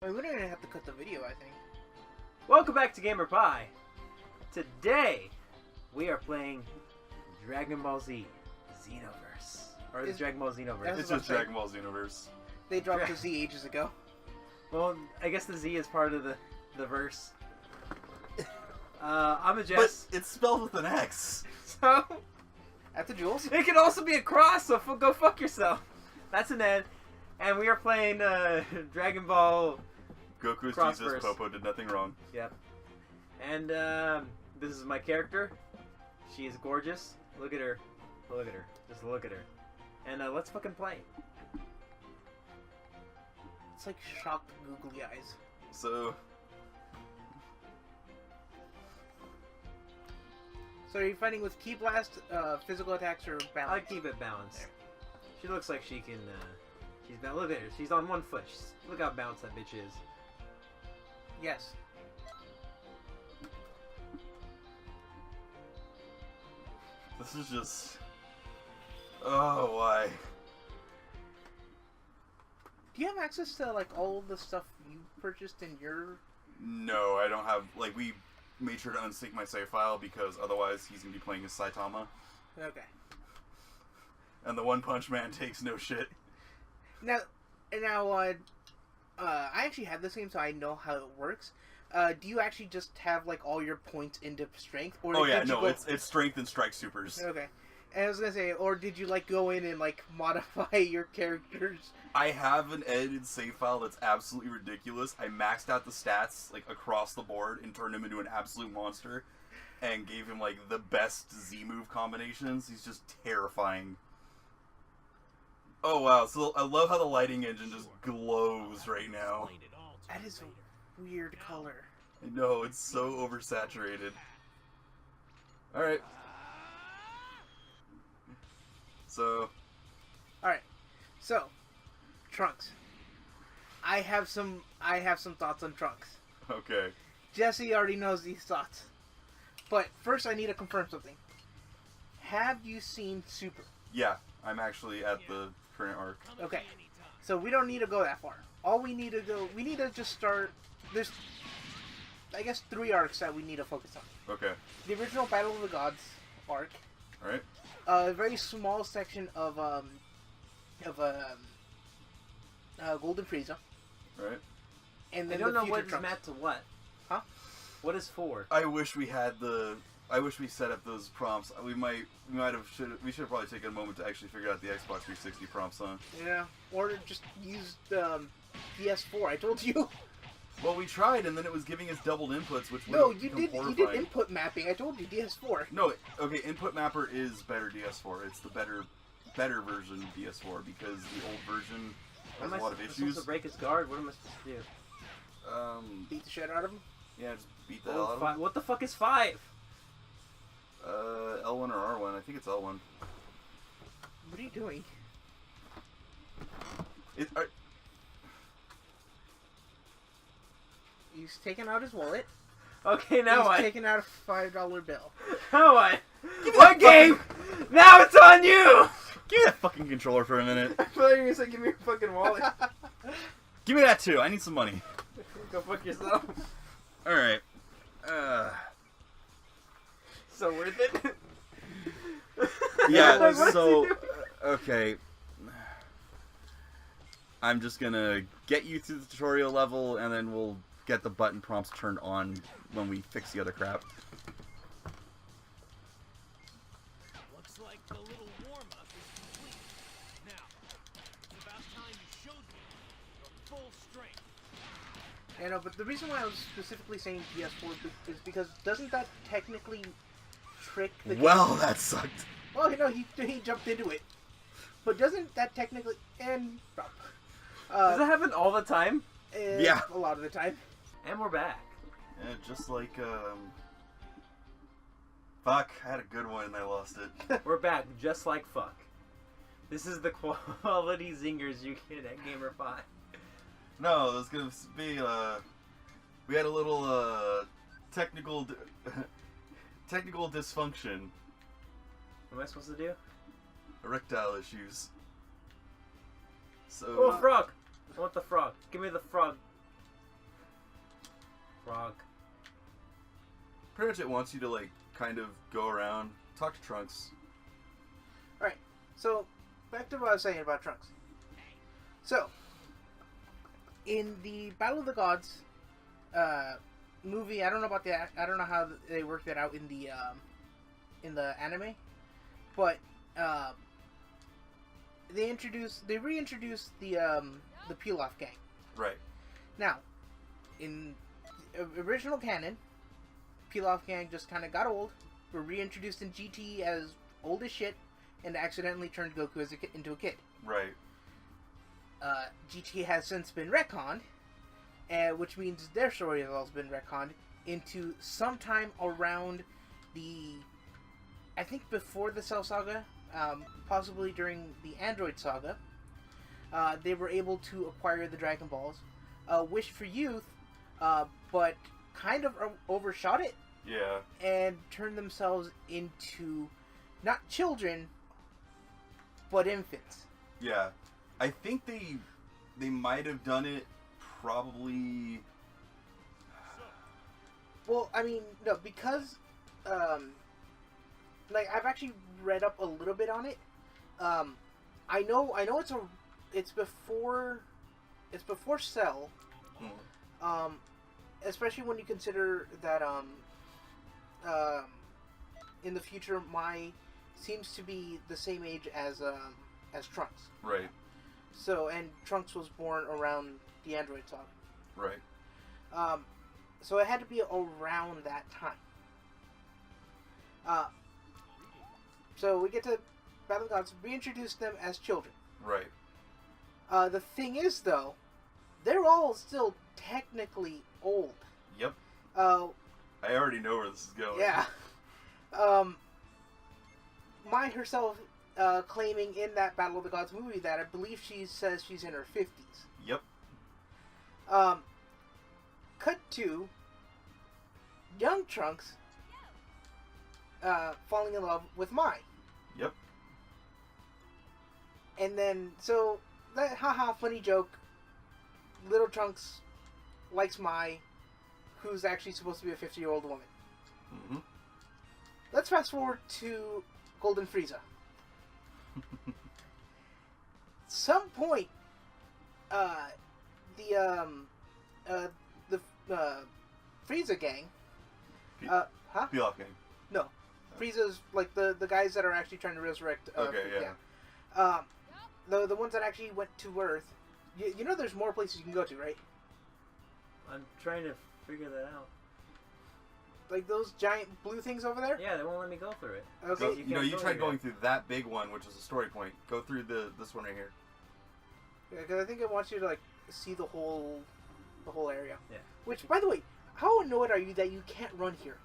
I mean, we don't even have to cut the video, I think. Welcome back to Gamer Pie. Today, we are playing Dragon Ball Z Xenoverse. Or is Dragon Ball Xenoverse? It's just Dragon Ball Xenoverse. They dropped the Z ages ago. Well, I guess the Z is part of the verse. I'm a Jess. But it's spelled with an X. So, At the Jules? it can also be a cross, so go fuck yourself. That's an Ed. And we are playing Dragon Ball. Goku's Cross Jesus, verse. Popo did nothing wrong. Yep. And this is my character. She is gorgeous. Look at her. Look at her. Just look at her. And let's fucking play. It's like shocked googly eyes. So So are you fighting with Ki Blast, physical attacks, or balance? I'll keep it balanced. She looks like she can. Look at her. She's on one foot. Look how balanced that bitch is. Yes. this is just. Oh, why? Do you have access to like all the stuff you purchased in your? No, I don't have. Like, we made sure to unsync my save file because otherwise he's gonna be playing as Saitama. Okay. And the One Punch Man takes no shit. Now, I actually have this game, so I know how it works. Do you actually just have like all your points into strength, or Oh yeah, did you no, go... it's strength and strike supers. Okay. And I was gonna say, or did you like go in and like modify your characters? I have an edited save file that's absolutely ridiculous. I maxed out the stats like across the board and turned him into an absolute monster, and gave him like the best Z move combinations. He's just terrifying. Oh wow! So I love how the lighting engine just glows right now. That is a weird color. I know, it's so oversaturated. All right. So. Alright, so Trunks. I have some thoughts on Trunks. Okay. Jesse already knows these thoughts, but first I need to confirm something. Have you seen Super? Yeah, I'm actually at the current arc. Okay, so we don't need to go that far. All we need to just start. There's, I guess, 3 arcs that we need to focus on. Okay. The original Battle of the Gods arc. All right. A very small section of Golden Frieza. Right. And I then don't the know future what is Trunks. meant to what. Huh? What is for? I wish we had I wish we set up those prompts. We should have probably taken a moment to actually figure out the Xbox 360 prompts, huh? Yeah, or just use PS4. I told you. Well, we tried, and then it was giving us doubled inputs, which No, would you become did. You horrifying. did input mapping. I told you DS4. No, okay, Input Mapper is better DS4. It's the better version of DS4 because the old version has a lot of I'm supposed issues. to break his guard? What am I supposed to do? Beat the shit out of him. Yeah, just beat the hell out of him. What the fuck is 5? L1 or R1. I think it's L1. What are you doing? He's taking out his wallet. Okay, now He's what? taking out a $5 bill. Now what? What game? Now it's on you! Give me that fucking controller for a minute. I thought you were gonna say, give me your fucking wallet. Give me that too. I need some money. Go fuck yourself. Alright. So worth it? Yeah, Like, what's so... he doing? Okay. I'm just gonna get you through the tutorial level, and then we'll get the button prompts turned on when we fix the other crap. Looks like the little warm-up is complete. Now, it's about time you showed me your full strength. I know, but the reason why I was specifically saying PS4 is because doesn't that technically trick the Well, game? that sucked. Well, you know, he jumped into it. But doesn't that technically... And... Does that happen all the time? Yeah. A lot of the time. And we're back. Yeah, just like, fuck, I had a good one and I lost it. We're back, just like fuck. This is the quality zingers you get at Gamer Pie. No, it was gonna be, we had a little, technical dysfunction. What am I supposed to do? Erectile issues. So... Oh, frog! I want the frog. Give me the frog. pretty much it wants you to like kind of go around, talk to Trunks. Alright, so back to what I was saying about Trunks. So, in the Battle of the Gods movie, I don't know how they worked that out in the anime, but they reintroduced the Pilaf gang. Right. Now, in original canon, Pilaf gang just kind of got old, were reintroduced in GT as old as shit, and accidentally turned Goku into a kid. Right. GT has since been retconned, which means their story has also been retconned into sometime around I think before the Cell Saga, possibly during the Android Saga. They were able to acquire the Dragon Balls, wish for youth, but kind of overshot it. Yeah. And turned themselves into not children, but infants. Yeah. I think they might have done it probably. Well, I mean, no, because like I've actually read up a little bit on it. I know it's before Cell. Especially when you consider that in the future Mai seems to be the same age as Trunks. Right. So, and Trunks was born around the Android Saga. Right. So it had to be around that time. So we get to Battle of the Gods, reintroduce them as children. Right. The thing is, though, they're all still technically old. Yep. I already know where this is going. Yeah. Mai herself claiming in that Battle of the Gods movie that I believe she says she's in her 50s. Yep. Cut to young Trunks falling in love with Mai. Yep. And then, so, that haha funny joke, little Trunks likes Mai, who's actually supposed to be a 50-year-old woman. Mm-hmm. Let's fast forward to Golden Frieza. Some point, the Frieza gang, huh? Pilaf gang. No, Frieza's like the guys that are actually trying to resurrect. Okay, yeah. The ones that actually went to Earth. You know, there's more places you can go to, right? I'm trying to figure that out. Like those giant blue things over there. Yeah, they won't let me go through it. Okay. You tried going through that big one, which was a story point. Go through this one right here. Yeah, because I think it wants you to like see the whole area. Yeah. Which, by the way, how annoyed are you that you can't run here?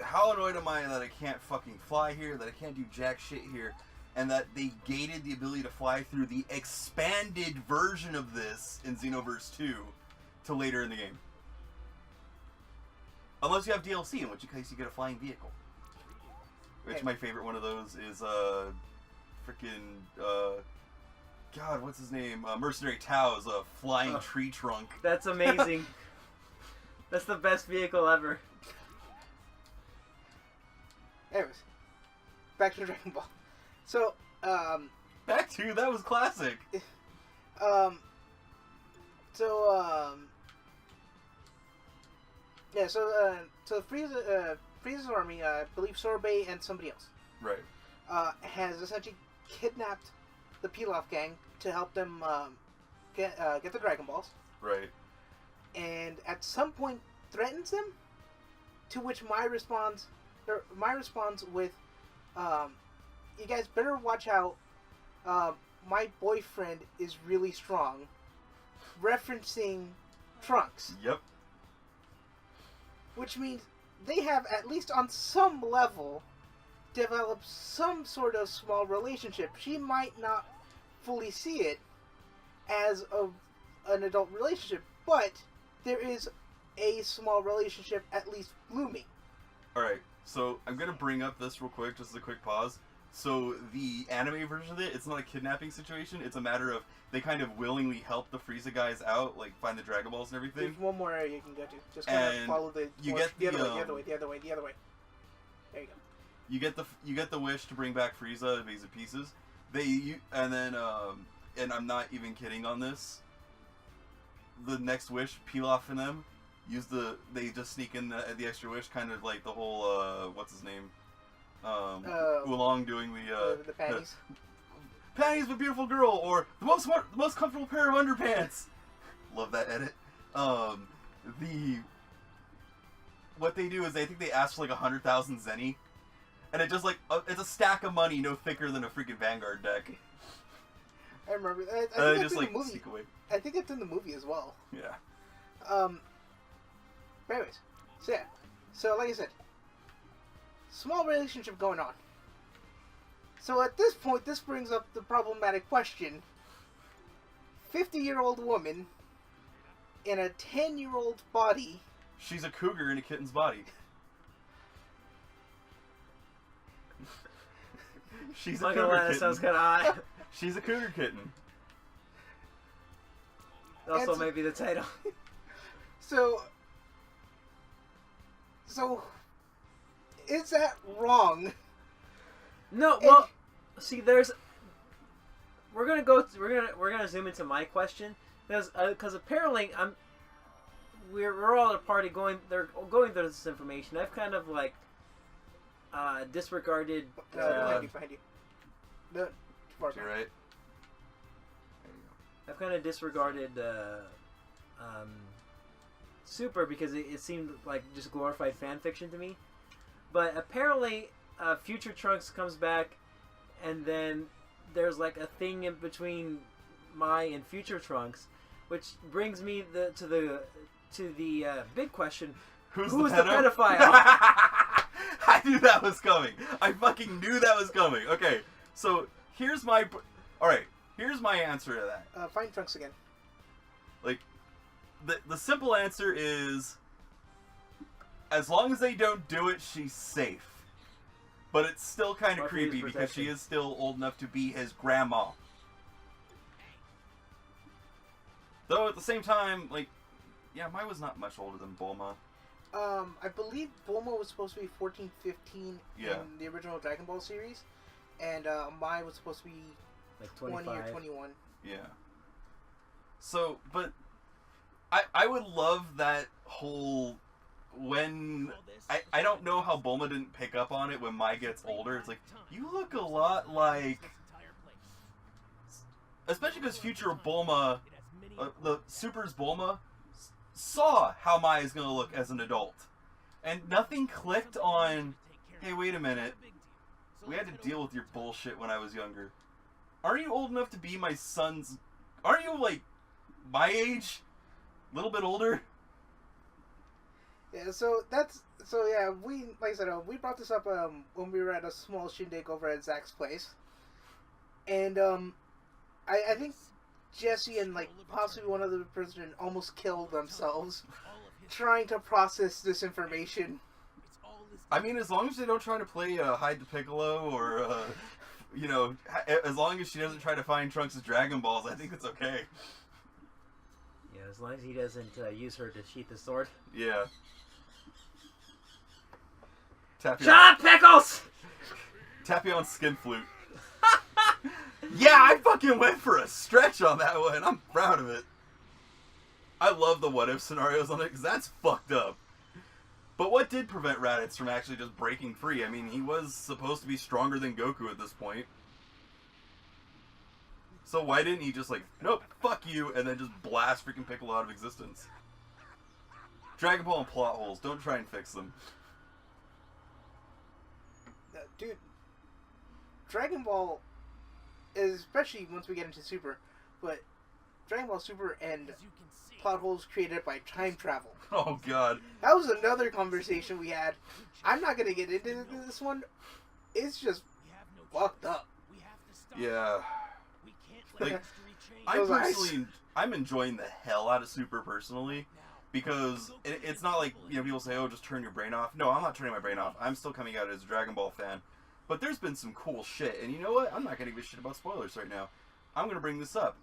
How annoyed am I that I can't fucking fly here, that I can't do jack shit here, and that they gated the ability to fly through the expanded version of this in Xenoverse 2 to later in the game. Unless you have DLC, in which case you get a flying vehicle. Which my favorite one of those is God, what's his name? Mercenary Tao's a flying tree trunk. That's amazing. That's the best vehicle ever. Anyways, back to Dragon Ball. So, Back to that was classic. Yeah, so Frieza's army, I believe Sorbet and somebody else, Right. has essentially kidnapped the Pilaf gang to help them get the Dragon Balls, Right. and at some point threatens them. To which Mai responds with, "You guys better watch out. My boyfriend is really strong," referencing Trunks. Yep. Which means they have, at least on some level, developed some sort of small relationship. She might not fully see it as an adult relationship, but there is a small relationship at least blooming. Alright, so I'm going to bring up this real quick, just as a quick pause. So the anime version of it, it's not a kidnapping situation. It's a matter of they kind of willingly help the Frieza guys out, like find the Dragon Balls and everything. There's one more area you can go to. Just kind of follow the. You get the other way. There you go. You get the wish to bring back Frieza in basic pieces. And I'm not even kidding on this. The next wish, Pilaf and them they just sneak in the extra wish, kind of like the whole what's his name, Oolong doing the panties. Panties of a beautiful girl, or the most comfortable pair of underpants. Love that edit. What they do is they think they ask for like 100,000 Zenny, and it just like it's a stack of money no thicker than a freaking Vanguard deck. I remember. I think they that's just in like the movie. sneak away. I think it's in the movie as well. Yeah. But anyways, so like I said, small relationship going on. So at this point, this brings up the problematic question: 50-year-old woman in a 10-year-old body. She's a cougar in a kitten's body. She's a cougar kitten. That sounds kind of odd. She's a cougar kitten. Also, maybe the title. So, is that wrong? No, well, see, we're gonna zoom into my question because apparently we're all at a party they're going through this information. I've kind of like disregarded. Behind you. No, You're right. I've kind of disregarded Super because it seemed like just glorified fan fiction to me. But apparently, Future Trunks comes back, and then there's like a thing in between Mai and Future Trunks, which brings me to the big question: Who's the pedophile? I knew that was coming. I fucking knew that was coming. Okay, so here's my answer to that. Find Trunks again. Like, the simple answer is, as long as they don't do it, she's safe. But it's still kind of creepy because she is still old enough to be his grandma. Though at the same time, like, yeah, Mai was not much older than Bulma. I believe Bulma was supposed to be 14, 15 in the original Dragon Ball series, and Mai was supposed to be like 20 or 21. Yeah. So, but I would love that whole I don't know how Bulma didn't pick up on it when Mai gets older. It's like, you look a lot like, especially because future Bulma, the Super's Bulma, saw how Mai is going to look as an adult. And nothing clicked on, hey, wait a minute, we had to deal with your bullshit when I was younger. Aren't you old enough to be my son's, aren't you like my age? A little bit older? Yeah, we, like I said, we brought this up when we were at a small shindig over at Zach's place. And I think Jesse and like possibly one other person almost killed themselves trying to process this information. I mean, as long as they don't try to play hide the Piccolo or, you know, as long as she doesn't try to find Trunks' Dragon Balls, I think it's okay. Yeah, as long as he doesn't use her to sheath the sword. Yeah. Shut up, Pickles! Tap you on skin flute. Yeah, I fucking went for a stretch on that one. I'm proud of it. I love the what-if scenarios on it, because that's fucked up. But what did prevent Raditz from actually just breaking free? I mean, he was supposed to be stronger than Goku at this point. So why didn't he just like, nope, fuck you, and then just blast freaking Piccolo out of existence? Dragon Ball and plot holes, don't try and fix them. Dude, Dragon Ball, especially once we get into Super, but Dragon Ball Super and plot holes created by time travel. Oh god. That was another conversation we had. I'm not gonna get into this one. It's just fucked up. Yeah. Like, I'm enjoying the hell out of Super personally, because it's not like, you know, people say, oh, just turn your brain off. No, I'm not turning my brain off. I'm still coming out as a Dragon Ball fan. But there's been some cool shit, and you know what? I'm not gonna give a shit about spoilers right now. I'm gonna bring this up.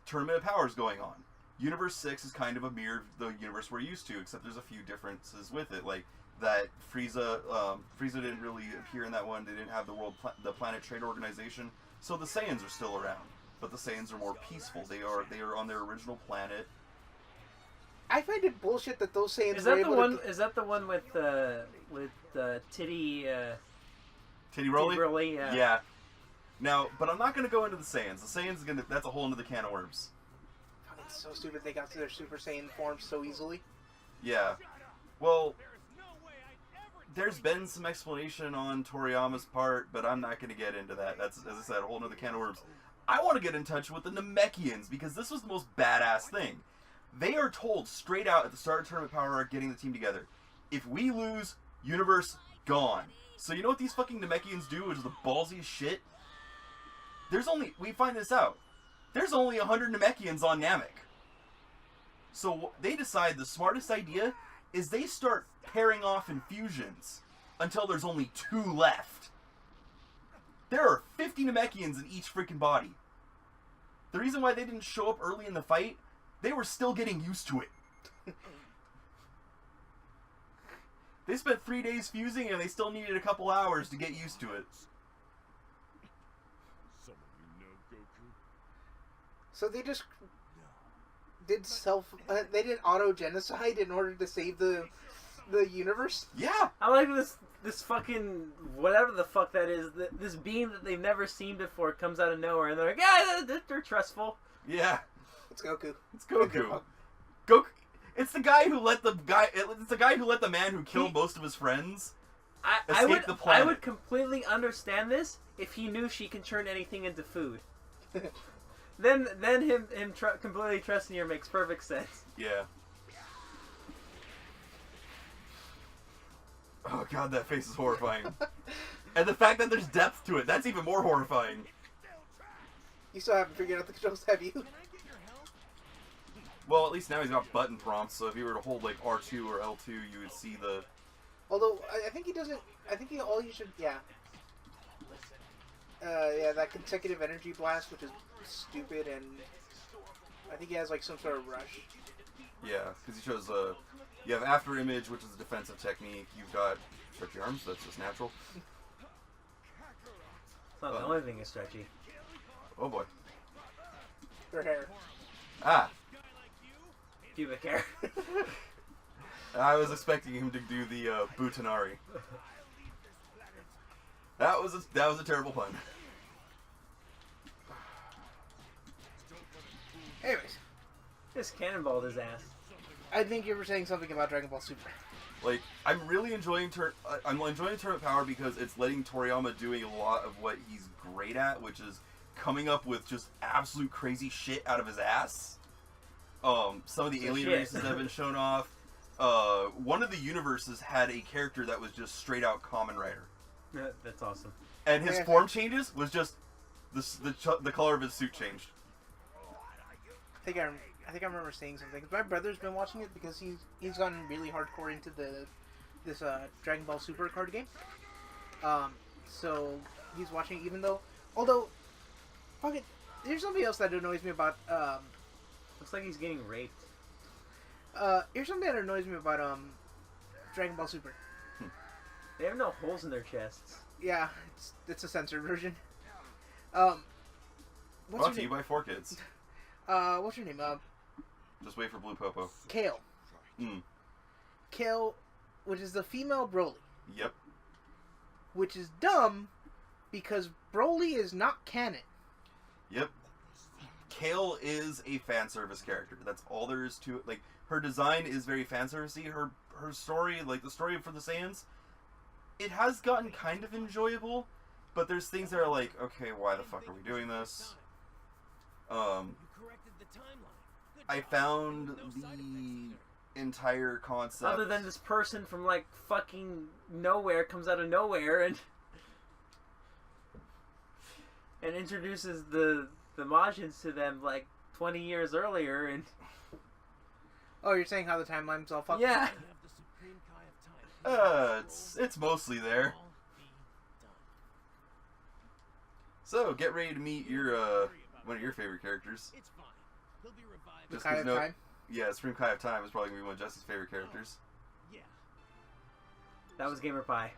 Tournament of Powers going on. Universe 6 is kind of a mirror of the universe we're used to, except there's a few differences with it, like that Frieza didn't really appear in that one. They didn't have the Planet Trade Organization, so the Saiyans are still around, but the Saiyans are more peaceful. They are on their original planet. I find it bullshit that those Saiyans Is were that the able one? to... Is that the one with Titty? Titty Rolly? Titty Rolly, yeah. Yeah. Now, but I'm not gonna go into the Saiyans. The Saiyans that's a whole other can of worms. It's so stupid they got to their Super Saiyan form so easily. Yeah. Well, there's been some explanation on Toriyama's part, but I'm not going to get into that. That's, as I said, a whole other can of worms. I want to get in touch with the Namekians, because this was the most badass thing. They are told straight out at the start of Tournament Power getting the team together, if we lose, universe gone. So you know what these fucking Namekians do, which is the ballsiest shit? We find this out. There's only 100 Namekians on Namek. So they decide the smartest idea is they start pairing off infusions until there's only 2 left. There are 50 Namekians in each freaking body. The reason why they didn't show up early in the fight, they were still getting used to it. They spent 3 days fusing and they still needed a couple hours to get used to it. So they just did they did auto-genocide in order to save the universe? Yeah! I like this fucking, whatever the fuck that is, this being that they've never seen before comes out of nowhere, and they're like, yeah, they're trustful. Yeah. It's Goku. It's Goku. Goku. It's the guy who let the man who killed most of his friends escape the planet. I would completely understand this if he knew she can turn anything into food. Then him completely trusting her makes perfect sense. Yeah. Oh god, that face is horrifying. And the fact that there's depth to it, that's even more horrifying. You still haven't figured out the controls, have you? Well, at least now he's got button prompts, so if you were to hold like R2 or L2, you would see the... Although, I think he doesn't... I think all you should... Yeah. Yeah, that consecutive energy blast, which is stupid, and I think he has like some sort of rush. Yeah, because he shows you have after image, which is a defensive technique. You've got stretchy arms, that's just natural. It's not the only thing is stretchy. Oh boy. Her hair. Ah. Pubic hair. I was expecting him to do the Butanari. That was a terrible pun. Anyways, Just cannonballed his ass. I think you were saying something about Dragon Ball Super. Like, I'm really enjoying Tournament Power because it's letting Toriyama doing a lot of what he's great at, which is coming up with just absolute crazy shit out of his ass. Some of the alien races have been shown off. One of the universes had a character that was just straight out Kamen Rider. That's awesome. And his form changes was just the color of his suit changed. I think I remember saying something. My brother's been watching it because he's gotten really hardcore into this Dragon Ball Super card game. So he's watching, although, fuck it. There's something else that annoys me about. Looks like he's getting raped. Here's something that annoys me about Dragon Ball Super. They have no holes in their chests. Yeah, it's a censored version. Brought to you by 4Kids. What's your name? Just wait for Blue Popo. Kale. Kale, which is the female Broly. Yep. Which is dumb, because Broly is not canon. Yep. Kale is a fan service character. That's all there is to it. Like, her design is very fan servicey. Her story, like the story for the Saiyans, it has gotten kind of enjoyable, but there's things that are like, okay, why the fuck are we doing this? I found the entire concept. Other than this person from like fucking nowhere comes out of nowhere and introduces the Majins to them like 20 years earlier, and oh, you're saying how the timeline's all fucked? Yeah. It's mostly there. So, get ready to meet your one of your favorite characters. It's fine. He'll be revived. Just Kai 'cause of no- Time. Yeah, Supreme Kai of Time is probably gonna be one of Jess's favorite characters. Yeah. That was Gamer Pie.